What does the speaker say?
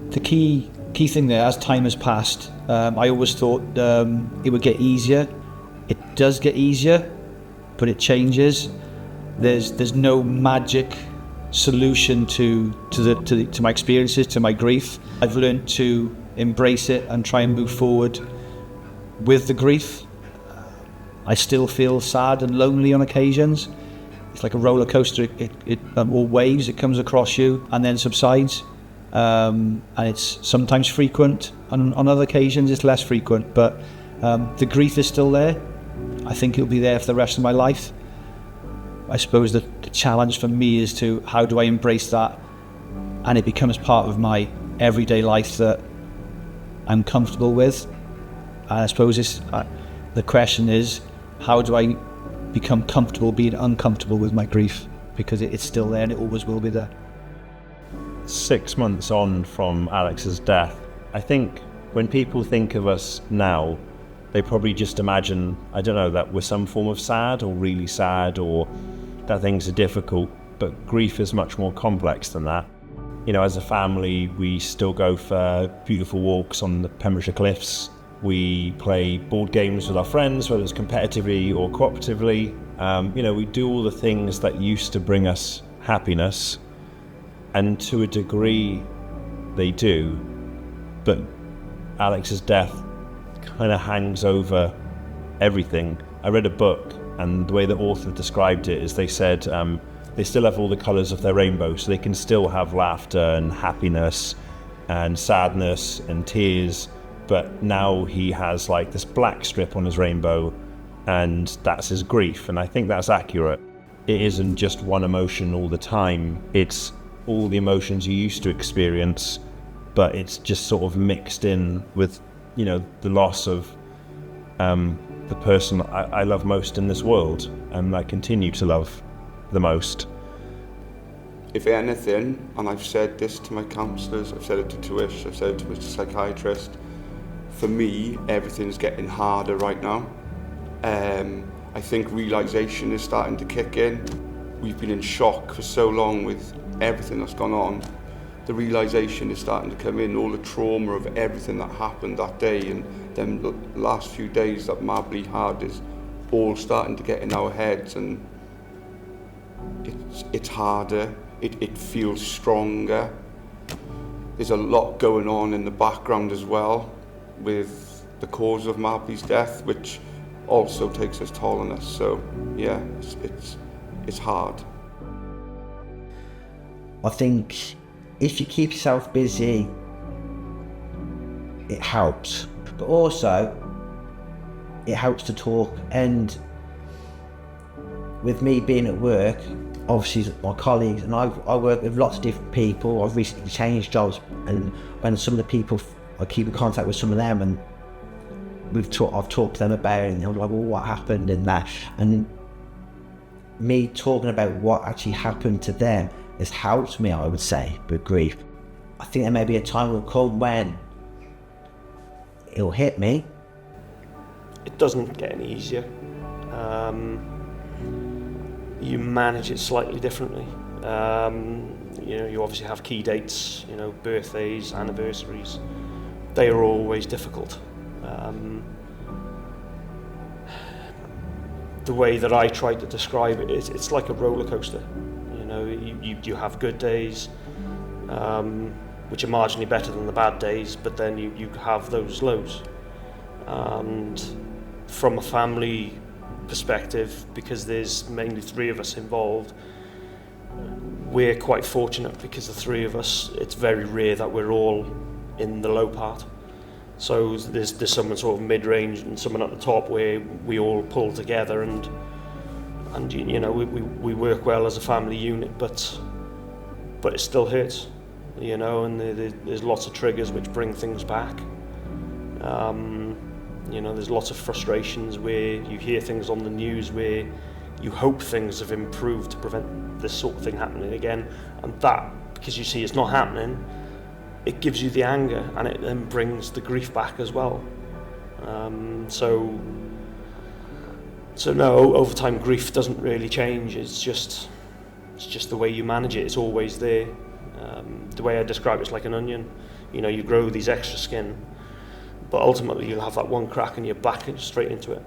The key thing there, as time has passed, I always thought it would get easier. It does get easier, but it changes. There's no magic solution to my experiences, to my grief. I've learned to embrace it and try and move forward with the grief. I still feel sad and lonely on occasions. It's like a roller coaster. It or waves. It comes across you and then subsides. And it's sometimes frequent. On other occasions, it's less frequent. But the grief is still there. I think it'll be there for the rest of my life. I suppose the challenge for me is to how do I embrace that, and it becomes part of my everyday life that I'm comfortable with. And I suppose the question is, how do I become comfortable being uncomfortable with my grief? Because it's still there and it always will be there. 6 months on from Alex's death, I think when people think of us now, they probably just imagine, I don't know, that we're some form of sad or really sad, or that things are difficult, but grief is much more complex than that. You know, as a family, we still go for beautiful walks on the Pembrokeshire Cliffs. We play board games with our friends, whether it's competitively or cooperatively. You know, we do all the things that used to bring us happiness, and to a degree they do, but Alex's death kind of hangs over everything. I read a book, and the way the author described it is they said they still have all the colours of their rainbow, so they can still have laughter and happiness and sadness and tears, but now he has like this black strip on his rainbow, and that's his grief. And I think that's accurate. It isn't just one emotion all the time, it's all the emotions you used to experience, but it's just sort of mixed in with, you know, the loss of the person I love most in this world, and I continue to love the most. If anything, and I've said this to my counsellors, I've said it to Tuish, I've said it to my psychiatrist, for me, everything's getting harder right now. I think realisation is starting to kick in. We've been in shock for so long with everything that's gone on. The realisation is starting to come in, all the trauma of everything that happened that day, and then the last few days that Mably had is all starting to get in our heads, and it's harder, it feels stronger. There's a lot going on in the background as well with the cause of Mably's death, which also takes its toll on us. So yeah, it's hard. I think if you keep yourself busy, it helps. But also, it helps to talk. And with me being at work, obviously my colleagues, and I work with lots of different people. I've recently changed jobs, and when some of the people, I keep in contact with some of them, and I've talked to them about it, and they're like, well, what happened in that? And me talking about what actually happened to them has helped me, I would say, with grief. I think there may be a time will come when it'll hit me. It doesn't get any easier. You manage it slightly differently. You know, you obviously have key dates, you know, birthdays, anniversaries. They are always difficult. The way that I try to describe it is it's like a roller coaster. You know, you have good days, which are marginally better than the bad days, but then you have those lows. And from a family perspective, because there's mainly 3 of us involved, we're quite fortunate because the 3 of us, it's very rare that we're all in the low part. So there's someone sort of mid-range and someone at the top where we all pull together, and you know, we work well as a family unit, but it still hurts, you know, and there's lots of triggers which bring things back. You know, there's lots of frustrations where you hear things on the news where you hope things have improved to prevent this sort of thing happening again, and that, because you see it's not happening, it gives you the anger, and it then brings the grief back as well. So no, over time grief doesn't really change. It's just the way you manage it. It's always there. The way I describe it's like an onion. You know, you grow these extra skin, but ultimately you'll have that one crack and you're back straight into it.